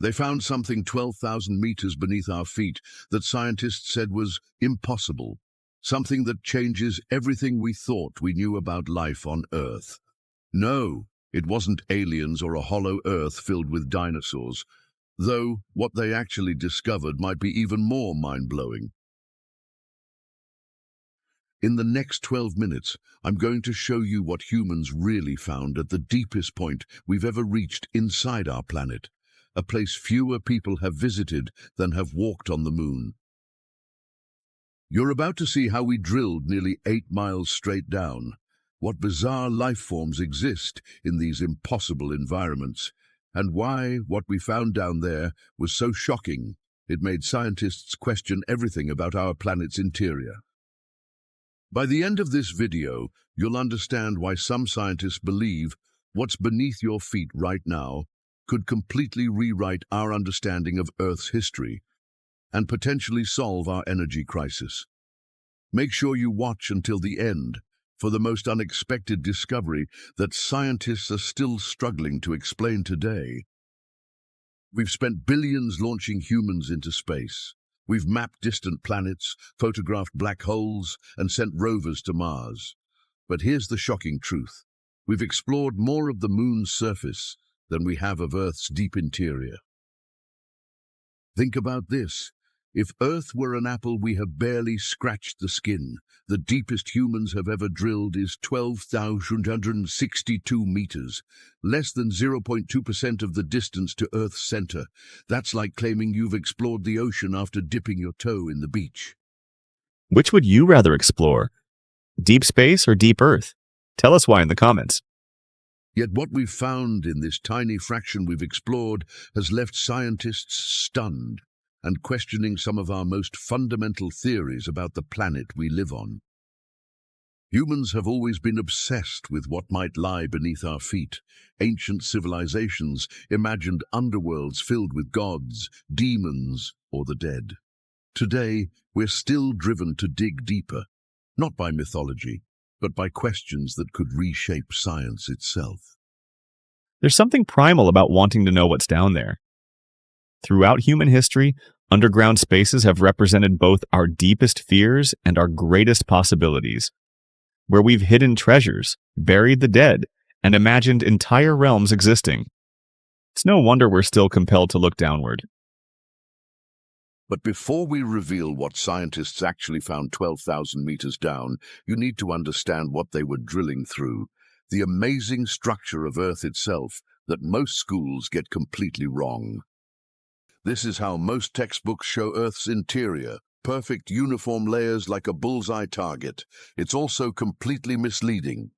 They found something 12,000 meters beneath our feet that scientists said was impossible, something that changes everything we thought we knew about life on Earth. No, it wasn't aliens or a hollow Earth filled with dinosaurs, though what they actually discovered might be even more mind-blowing. In the next 12 minutes, I'm going to show you what humans really found at the deepest point we've ever reached inside our planet, a place fewer people have visited than have walked on the moon. You're about to see how we drilled nearly 8 miles straight down, what bizarre life forms exist in these impossible environments, and why what we found down there was so shocking it made scientists question everything about our planet's interior. By the end of this video, you'll understand why some scientists believe what's beneath your feet right now could completely rewrite our understanding of Earth's history and potentially solve our energy crisis. Make sure you watch until the end for the most unexpected discovery that scientists are still struggling to explain today. We've spent billions launching humans into space. We've mapped distant planets, photographed black holes, and sent rovers to Mars. But here's the shocking truth. We've explored more of the moon's surface than we have of Earth's deep interior. Think about this. If Earth were an apple, we have barely scratched the skin. The deepest humans have ever drilled is 12,162 meters, less than 0.2% of the distance to Earth's center. That's like claiming you've explored the ocean after dipping your toe in the beach. Which would you rather explore? Deep space or deep Earth? Tell us why in the comments. Yet what we've found in this tiny fraction we've explored has left scientists stunned and questioning some of our most fundamental theories about the planet we live on. Humans have always been obsessed with what might lie beneath our feet. Ancient civilizations imagined underworlds filled with gods, demons, or the dead. Today, we're still driven to dig deeper, not by mythology, but by questions that could reshape science itself. There's something primal about wanting to know what's down there. Throughout human history, underground spaces have represented both our deepest fears and our greatest possibilities, where we've hidden treasures, buried the dead, and imagined entire realms existing. It's no wonder we're still compelled to look downward. But before we reveal what scientists actually found 12,000 meters down, you need to understand what they were drilling through, the amazing structure of Earth itself that most schools get completely wrong. This is how most textbooks show Earth's interior, perfect uniform layers like a bullseye target. It's also completely misleading.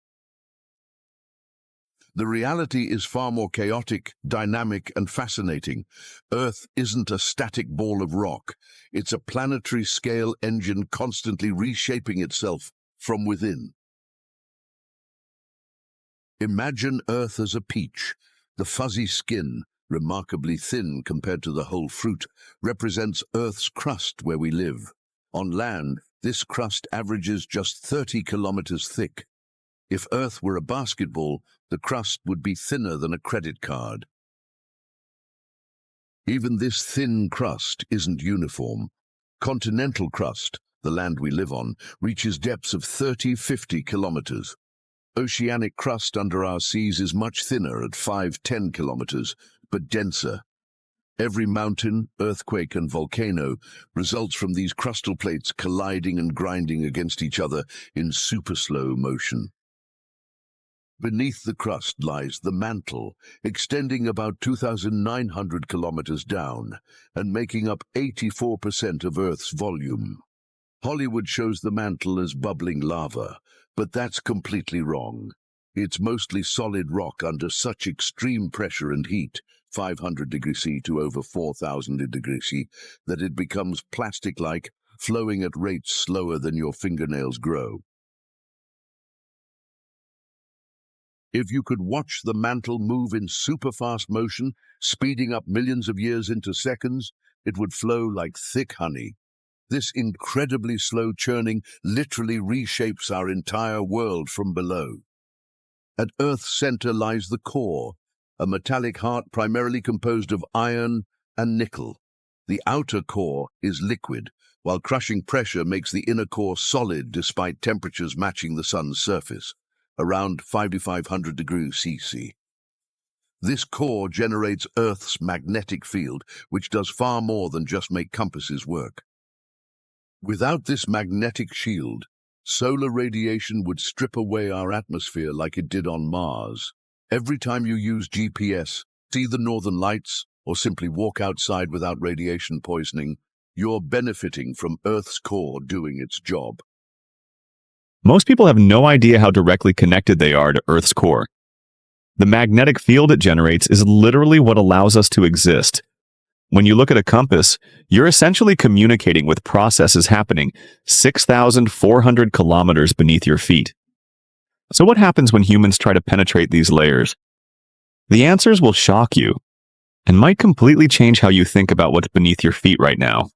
The reality is far more chaotic, dynamic, and fascinating. Earth isn't a static ball of rock. It's a planetary-scale engine constantly reshaping itself from within. Imagine Earth as a peach. The fuzzy skin, remarkably thin compared to the whole fruit, represents Earth's crust where we live. On land, this crust averages just 30 kilometers thick. If Earth were a basketball, the crust would be thinner than a credit card. Even this thin crust isn't uniform. Continental crust, the land we live on, reaches depths of 30-50 kilometers. Oceanic crust under our seas is much thinner at 5-10 kilometers, but denser. Every mountain, earthquake, and volcano results from these crustal plates colliding and grinding against each other in super slow motion. Beneath the crust lies the mantle, extending about 2,900 kilometers down and making up 84% of Earth's volume. Hollywood shows the mantle as bubbling lava, but that's completely wrong. It's mostly solid rock under such extreme pressure and heat, 500 degrees C to over 4,000 degrees C, that it becomes plastic-like, flowing at rates slower than your fingernails grow. If you could watch the mantle move in super-fast motion, speeding up millions of years into seconds, it would flow like thick honey. This incredibly slow churning literally reshapes our entire world from below. At Earth's center lies the core, a metallic heart primarily composed of iron and nickel. The outer core is liquid, while crushing pressure makes the inner core solid despite temperatures matching the sun's surface, around 5,500 degrees Celsius. This core generates Earth's magnetic field, which does far more than just make compasses work. Without this magnetic shield, solar radiation would strip away our atmosphere like it did on Mars. Every time you use GPS, see the northern lights, or simply walk outside without radiation poisoning, you're benefiting from Earth's core doing its job. Most people have no idea how directly connected they are to Earth's core. The magnetic field it generates is literally what allows us to exist. When you look at a compass, you're essentially communicating with processes happening 6,400 kilometers beneath your feet. So what happens when humans try to penetrate these layers? The answers will shock you and might completely change how you think about what's beneath your feet right now.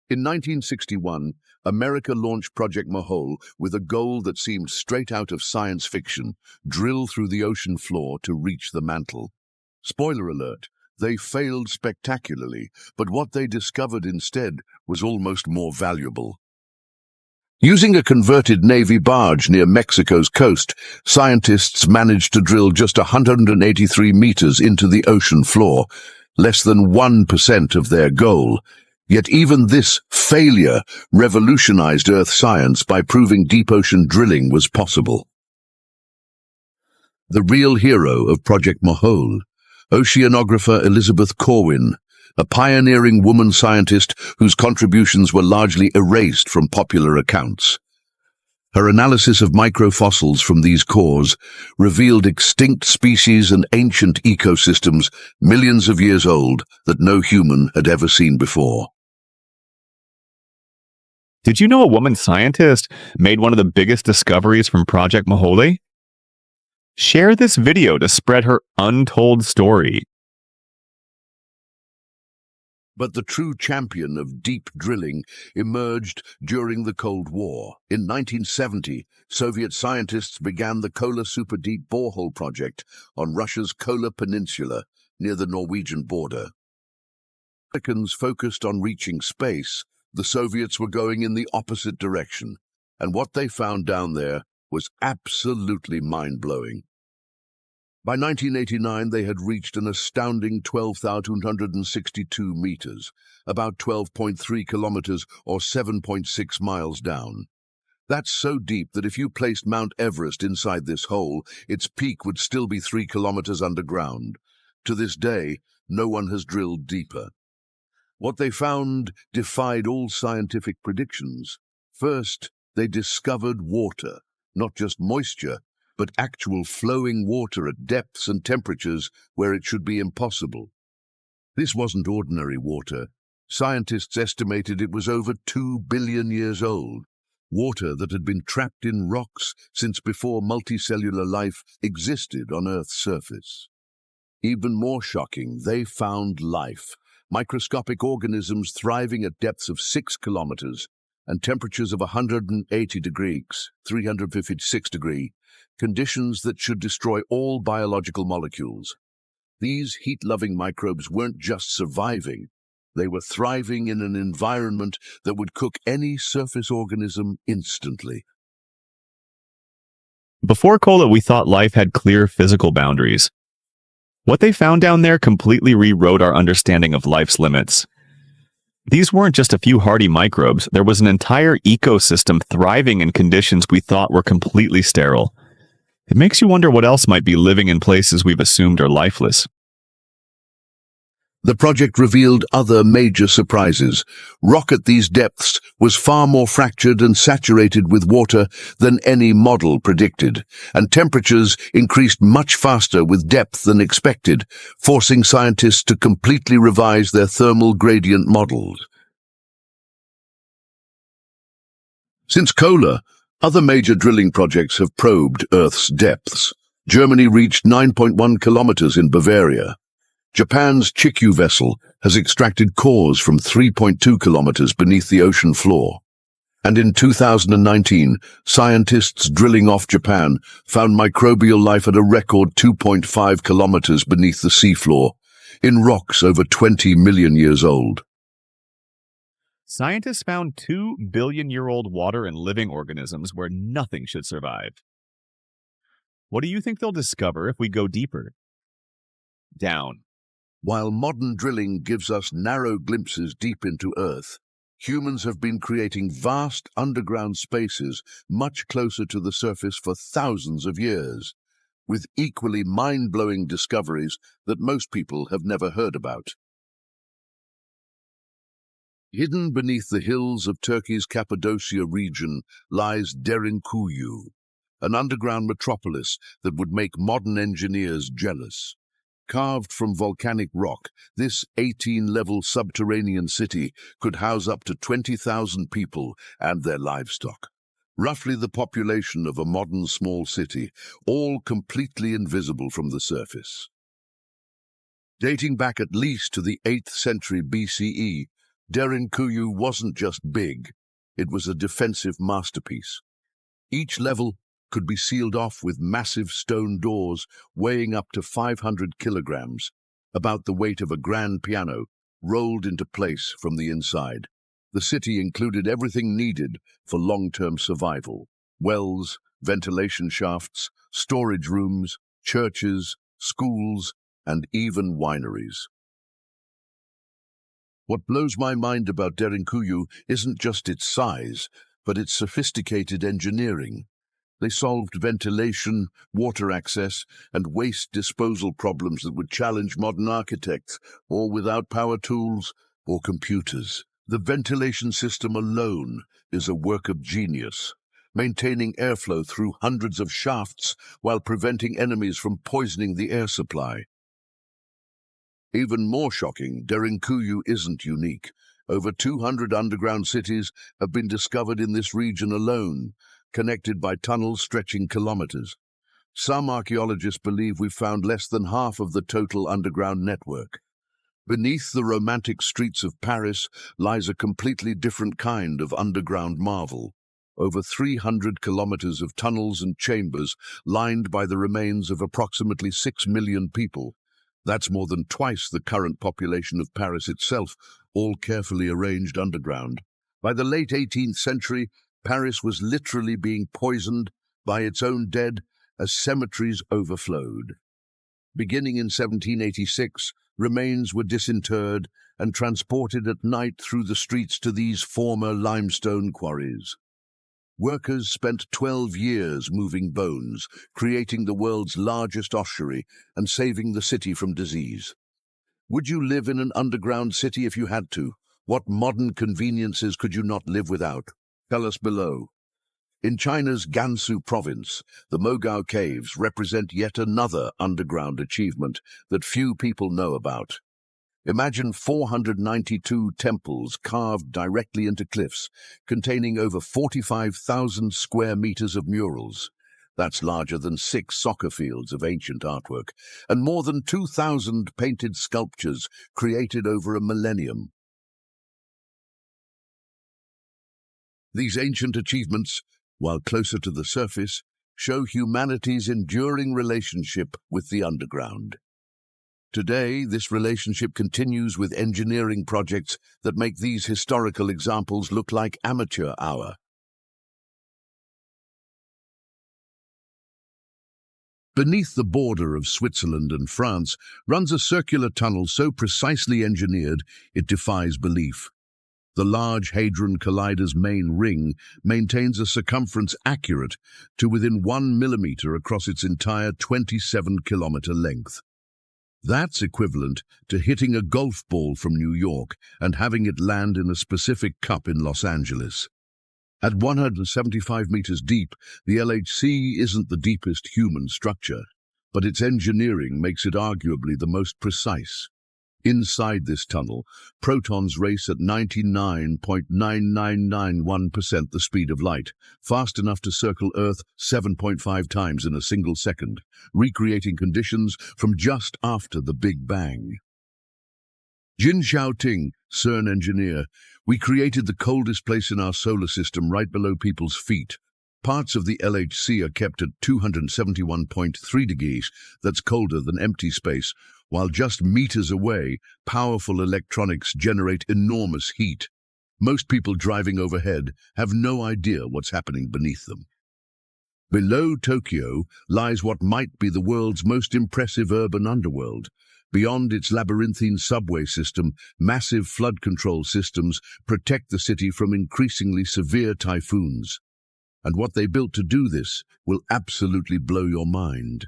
In 1961, America launched Project Borehole with a goal that seemed straight out of science fiction: drill through the ocean floor to reach the mantle. Spoiler alert, they failed spectacularly, but what they discovered instead was almost more valuable. Using a converted Navy barge near Mexico's coast, scientists managed to drill just 183 meters into the ocean floor, less than 1% of their goal. Yet even this failure revolutionized Earth science by proving deep ocean drilling was possible. The real hero of Project Borehole, oceanographer Elizabeth Corwin, a pioneering woman scientist whose contributions were largely erased from popular accounts. Her analysis of microfossils from these cores revealed extinct species and ancient ecosystems millions of years old that no human had ever seen before. Did you know a woman scientist made one of the biggest discoveries from Project Borehole? Share this video to spread her untold story. But the true champion of deep drilling emerged during the Cold War. In 1970, Soviet scientists began the Kola Superdeep Borehole project on Russia's Kola Peninsula near the Norwegian border. Americans focused on reaching space. The Soviets were going in the opposite direction, and what they found down there was absolutely mind-blowing. By 1989, they had reached an astounding 12,262 meters, about 12.3 kilometers or 7.6 miles down. That's so deep that if you placed Mount Everest inside this hole, its peak would still be 3 kilometers underground. To this day, no one has drilled deeper. What they found defied all scientific predictions. First, they discovered water, not just moisture, but actual flowing water at depths and temperatures where it should be impossible. This wasn't ordinary water. Scientists estimated it was over 2 billion years old, water that had been trapped in rocks since before multicellular life existed on Earth's surface. Even more shocking, they found life. Microscopic organisms thriving at depths of 6 kilometers and temperatures of 180 degrees, 356 degrees, conditions that should destroy all biological molecules. These heat-loving microbes weren't just surviving, they were thriving in an environment that would cook any surface organism instantly. Before Kola, we thought life had clear physical boundaries. What they found down there completely rewrote our understanding of life's limits. These weren't just a few hardy microbes. There was an entire ecosystem thriving in conditions we thought were completely sterile. It makes you wonder what else might be living in places we've assumed are lifeless. The project revealed other major surprises. Rock at these depths was far more fractured and saturated with water than any model predicted, and temperatures increased much faster with depth than expected, forcing scientists to completely revise their thermal gradient models. Since Kola, other major drilling projects have probed Earth's depths. Germany reached 9.1 kilometers in Bavaria. Japan's Chikyu vessel has extracted cores from 3.2 kilometers beneath the ocean floor. And in 2019, scientists drilling off Japan found microbial life at a record 2.5 kilometers beneath the seafloor, in rocks over 20 million years old. Scientists found 2 billion-year-old water and living organisms where nothing should survive. What do you think they'll discover if we go deeper? Down. While modern drilling gives us narrow glimpses deep into Earth, humans have been creating vast underground spaces much closer to the surface for thousands of years, with equally mind-blowing discoveries that most people have never heard about. Hidden beneath the hills of Turkey's Cappadocia region lies Derinkuyu, an underground metropolis that would make modern engineers jealous. Carved from volcanic rock, this 18-level subterranean city could house up to 20,000 people and their livestock. Roughly the population of a modern small city, all completely invisible from the surface. Dating back at least to the 8th century BCE, Derinkuyu wasn't just big, it was a defensive masterpiece. Each level could be sealed off with massive stone doors weighing up to 500 kilograms, about the weight of a grand piano, rolled into place from the inside. The city included everything needed for long-term survival: wells, ventilation shafts, storage rooms, churches, schools, and even wineries. What blows my mind about Derinkuyu isn't just its size, but its sophisticated engineering. They solved ventilation, water access, and waste disposal problems that would challenge modern architects, all without power tools or computers. The ventilation system alone is a work of genius, maintaining airflow through hundreds of shafts while preventing enemies from poisoning the air supply. Even more shocking, Derinkuyu isn't unique. Over 200 underground cities have been discovered in this region alone, connected by tunnels stretching kilometers. Some archaeologists believe we've found less than half of the total underground network. Beneath the romantic streets of Paris lies a completely different kind of underground marvel. Over 300 kilometers of tunnels and chambers lined by the remains of approximately 6 million people. That's more than twice the current population of Paris itself, all carefully arranged underground. By the late 18th century, Paris was literally being poisoned by its own dead as cemeteries overflowed. Beginning in 1786, remains were disinterred and transported at night through the streets to these former limestone quarries. Workers spent 12 years moving bones, creating the world's largest ossuary and saving the city from disease. Would you live in an underground city if you had to? What modern conveniences could you not live without? Tell us below. In China's Gansu province, the Mogao Caves represent yet another underground achievement that few people know about. Imagine 492 temples carved directly into cliffs, containing over 45,000 square meters of murals. That's larger than 6 soccer fields of ancient artwork, and more than 2,000 painted sculptures created over a millennium. These ancient achievements, while closer to the surface, show humanity's enduring relationship with the underground. Today, this relationship continues with engineering projects that make these historical examples look like amateur hour. Beneath the border of Switzerland and France runs a circular tunnel so precisely engineered it defies belief. The Large Hadron Collider's main ring maintains a circumference accurate to within 1 millimeter across its entire 27-kilometer length. That's equivalent to hitting a golf ball from New York and having it land in a specific cup in Los Angeles. At 175 meters deep, the LHC isn't the deepest human structure, but its engineering makes it arguably the most precise. Inside this tunnel, protons race at 99.9991% the speed of light, fast enough to circle Earth 7.5 times in a single second, recreating conditions from just after the Big Bang. Jin Xiaoting, CERN engineer, we created the coldest place in our solar system right below people's feet. Parts of the LHC are kept at 271.3 degrees, that's colder than empty space, while just meters away, powerful electronics generate enormous heat. Most people driving overhead have no idea what's happening beneath them. Below Tokyo lies what might be the world's most impressive urban underworld. Beyond its labyrinthine subway system, massive flood control systems protect the city from increasingly severe typhoons. And what they built to do this will absolutely blow your mind.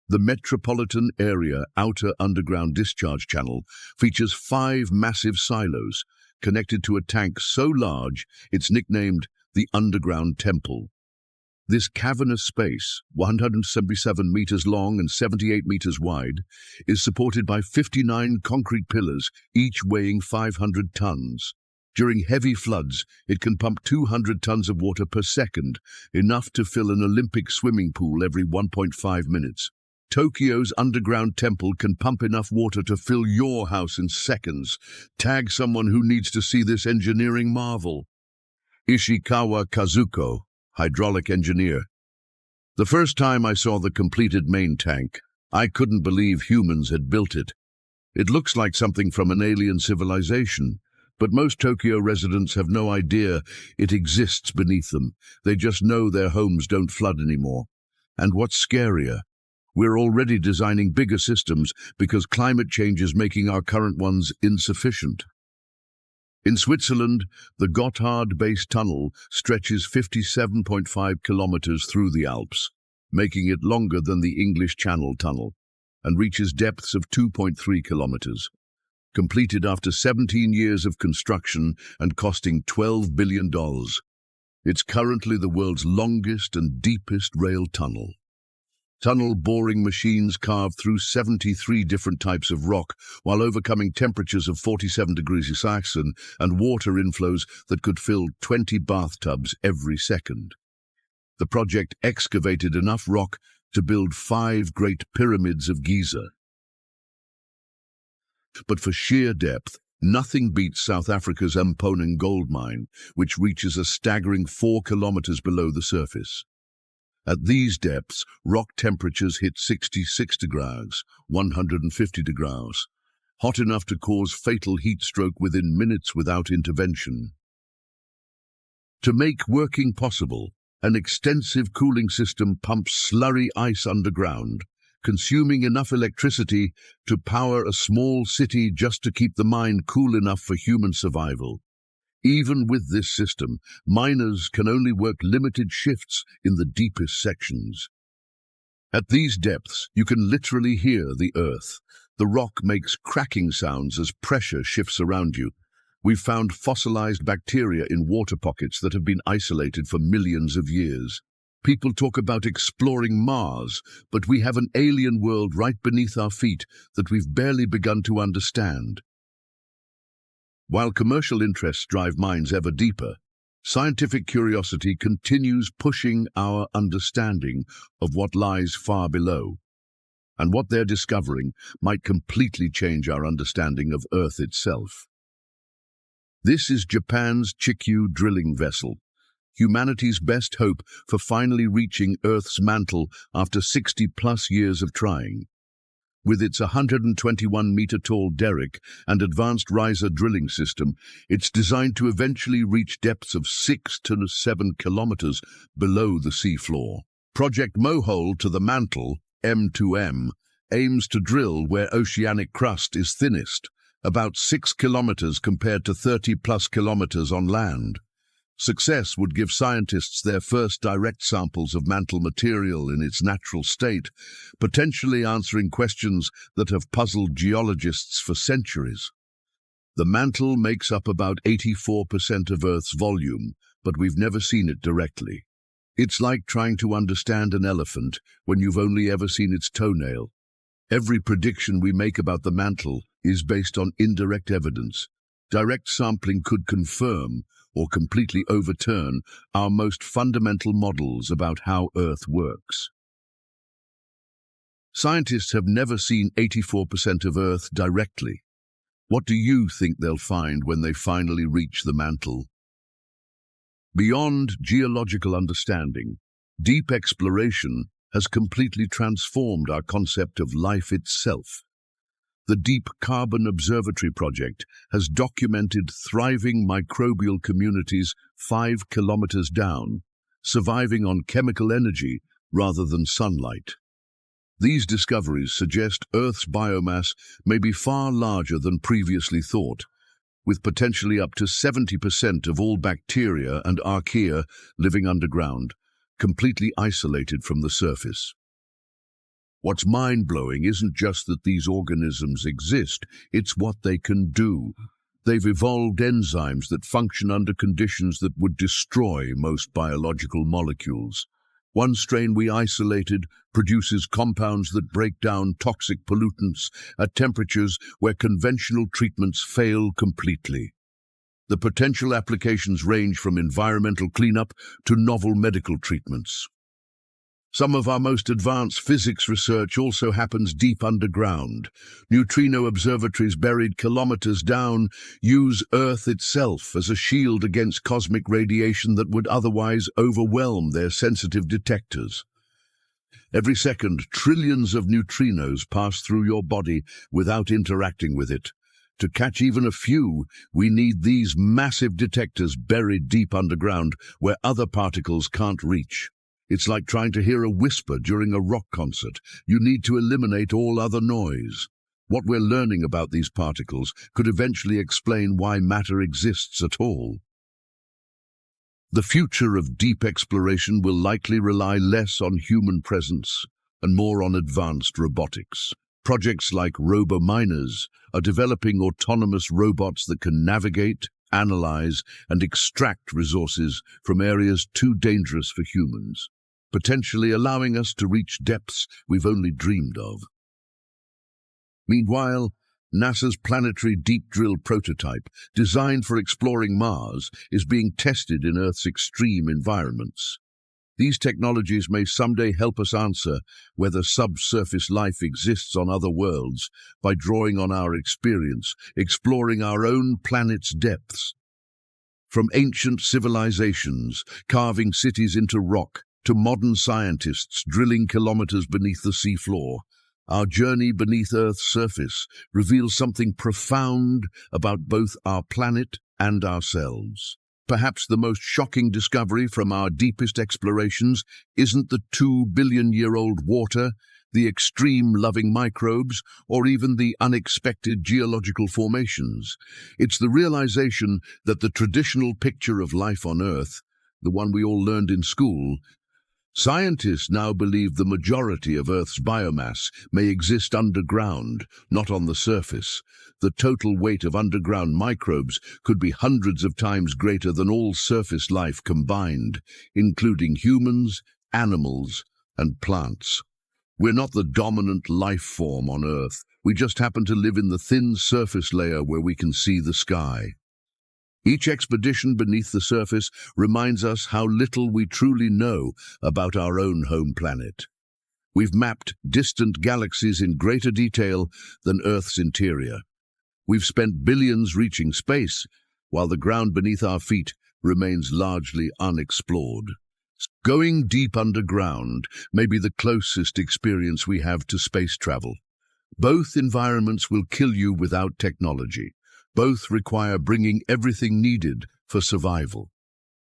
The Metropolitan Area Outer Underground Discharge Channel features 5 massive silos connected to a tank so large it's nicknamed the Underground Temple. This cavernous space, 177 meters long and 78 meters wide, is supported by 59 concrete pillars, each weighing 500 tons. During heavy floods, it can pump 200 tons of water per second, enough to fill an Olympic swimming pool every 1.5 minutes. Tokyo's underground temple can pump enough water to fill your house in seconds. Tag someone who needs to see this engineering marvel. Ishikawa Kazuko, hydraulic engineer. The first time I saw the completed main tank, I couldn't believe humans had built it. It looks like something from an alien civilization. But most Tokyo residents have no idea it exists beneath them. They just know their homes don't flood anymore. And what's scarier, we're already designing bigger systems because climate change is making our current ones insufficient. In Switzerland, the Gotthard Base Tunnel stretches 57.5 kilometers through the Alps, making it longer than the English Channel Tunnel, and reaches depths of 2.3 kilometers. Completed after 17 years of construction and costing $12 billion. It's currently the world's longest and deepest rail tunnel. Tunnel boring machines carve through 73 different types of rock while overcoming temperatures of 47 degrees Celsius and water inflows that could fill 20 bathtubs every second. The project excavated enough rock to build 5 great pyramids of Giza. But for sheer depth, nothing beats South Africa's Mponeng gold mine, which reaches a staggering 4 kilometers below the surface. At these depths, rock temperatures hit 66 degrees, 150 degrees, hot enough to cause fatal heat stroke within minutes without intervention. To make working possible, an extensive cooling system pumps slurry ice underground, consuming enough electricity to power a small city just to keep the mine cool enough for human survival. Even with this system, miners can only work limited shifts in the deepest sections. At these depths, you can literally hear the earth. The rock makes cracking sounds as pressure shifts around you. We've found fossilized bacteria in water pockets that have been isolated for millions of years. People talk about exploring Mars, but we have an alien world right beneath our feet that we've barely begun to understand. While commercial interests drive minds ever deeper, scientific curiosity continues pushing our understanding of what lies far below. And what they're discovering might completely change our understanding of Earth itself. This is Japan's Chikyu drilling vessel, humanity's best hope for finally reaching Earth's mantle after 60-plus years of trying. With its 121-meter-tall derrick and advanced riser drilling system, it's designed to eventually reach depths of 6 to 7 kilometers below the seafloor. Project Mohole to the Mantle, M2M, aims to drill where oceanic crust is thinnest, about 6 kilometers compared to 30-plus kilometers on land. Success would give scientists their first direct samples of mantle material in its natural state, potentially answering questions that have puzzled geologists for centuries. The mantle makes up about 84% of Earth's volume, but we've never seen it directly. It's like trying to understand an elephant when you've only ever seen its toenail. Every prediction we make about the mantle is based on indirect evidence. Direct sampling could confirm or completely overturn our most fundamental models about how Earth works. Scientists have never seen 84% of Earth directly. What do you think they'll find when they finally reach the mantle? Beyond geological understanding, deep exploration has completely transformed our concept of life itself. The Deep Carbon Observatory project has documented thriving microbial communities 5 kilometers down, surviving on chemical energy rather than sunlight. These discoveries suggest Earth's biomass may be far larger than previously thought, with potentially up to 70% of all bacteria and archaea living underground, completely isolated from the surface. What's mind-blowing isn't just that these organisms exist, it's what they can do. They've evolved enzymes that function under conditions that would destroy most biological molecules. One strain we isolated produces compounds that break down toxic pollutants at temperatures where conventional treatments fail completely. The potential applications range from environmental cleanup to novel medical treatments. Some of our most advanced physics research also happens deep underground. Neutrino observatories buried kilometers down use Earth itself as a shield against cosmic radiation that would otherwise overwhelm their sensitive detectors. Every second, trillions of neutrinos pass through your body without interacting with it. To catch even a few, we need these massive detectors buried deep underground where other particles can't reach. It's like trying to hear a whisper during a rock concert. You need to eliminate all other noise. What we're learning about these particles could eventually explain why matter exists at all. The future of deep exploration will likely rely less on human presence and more on advanced robotics. Projects like robo-miners are developing autonomous robots that can navigate, analyze, and extract resources from areas too dangerous for humans, potentially allowing us to reach depths we've only dreamed of. Meanwhile, NASA's planetary deep drill prototype, designed for exploring Mars, is being tested in Earth's extreme environments. These technologies may someday help us answer whether subsurface life exists on other worlds by drawing on our experience, exploring our own planet's depths. From ancient civilizations carving cities into rock to modern scientists drilling kilometers beneath the seafloor, our journey beneath Earth's surface reveals something profound about both our planet and ourselves. Perhaps the most shocking discovery from our deepest explorations isn't the 2-billion-year-old water, the extreme-loving microbes, or even the unexpected geological formations. It's the realization that the traditional picture of life on Earth, the one we all learned in school, scientists now believe the majority of Earth's biomass may exist underground, not on the surface. The total weight of underground microbes could be hundreds of times greater than all surface life combined, including humans, animals, and plants. We're not the dominant life form on Earth. We just happen to live in the thin surface layer where we can see the sky. Each expedition beneath the surface reminds us how little we truly know about our own home planet. We've mapped distant galaxies in greater detail than Earth's interior. We've spent billions reaching space, while the ground beneath our feet remains largely unexplored. Going deep underground may be the closest experience we have to space travel. Both environments will kill you without technology. Both require bringing everything needed for survival.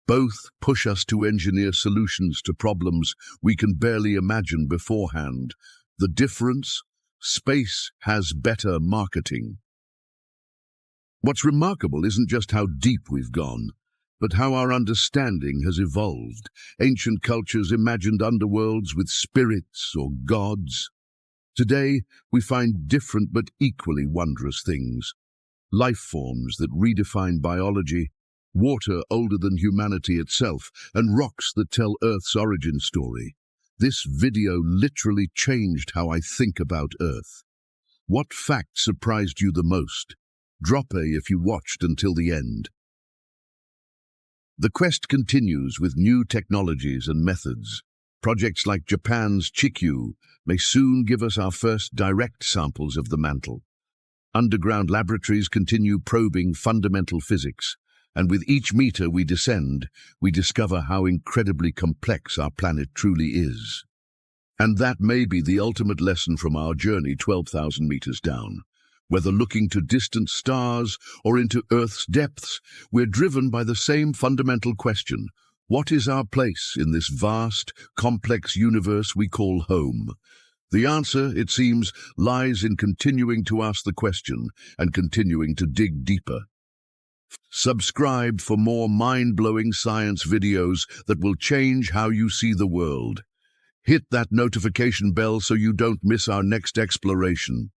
Both push us to engineer solutions to problems we can barely imagine beforehand. The difference? Space has better marketing. What's remarkable isn't just how deep we've gone, but how our understanding has evolved. Ancient cultures imagined underworlds with spirits or gods. Today, we find different but equally wondrous things. Life forms that redefine biology, water older than humanity itself, and rocks that tell Earth's origin story. This video literally changed how I think about Earth. What fact surprised you the most? Drop a if you watched until the end. The quest continues with new technologies and methods. Projects like Japan's Chikyu may soon give us our first direct samples of the mantle. Underground laboratories continue probing fundamental physics, and with each meter we descend, we discover how incredibly complex our planet truly is. And that may be the ultimate lesson from our journey 12,000 meters down. Whether looking to distant stars or into Earth's depths, we're driven by the same fundamental question: what is our place in this vast, complex universe we call home? The answer, it seems, lies in continuing to ask the question and continuing to dig deeper. Subscribe for more mind-blowing science videos that will change how you see the world. Hit that notification bell so you don't miss our next exploration.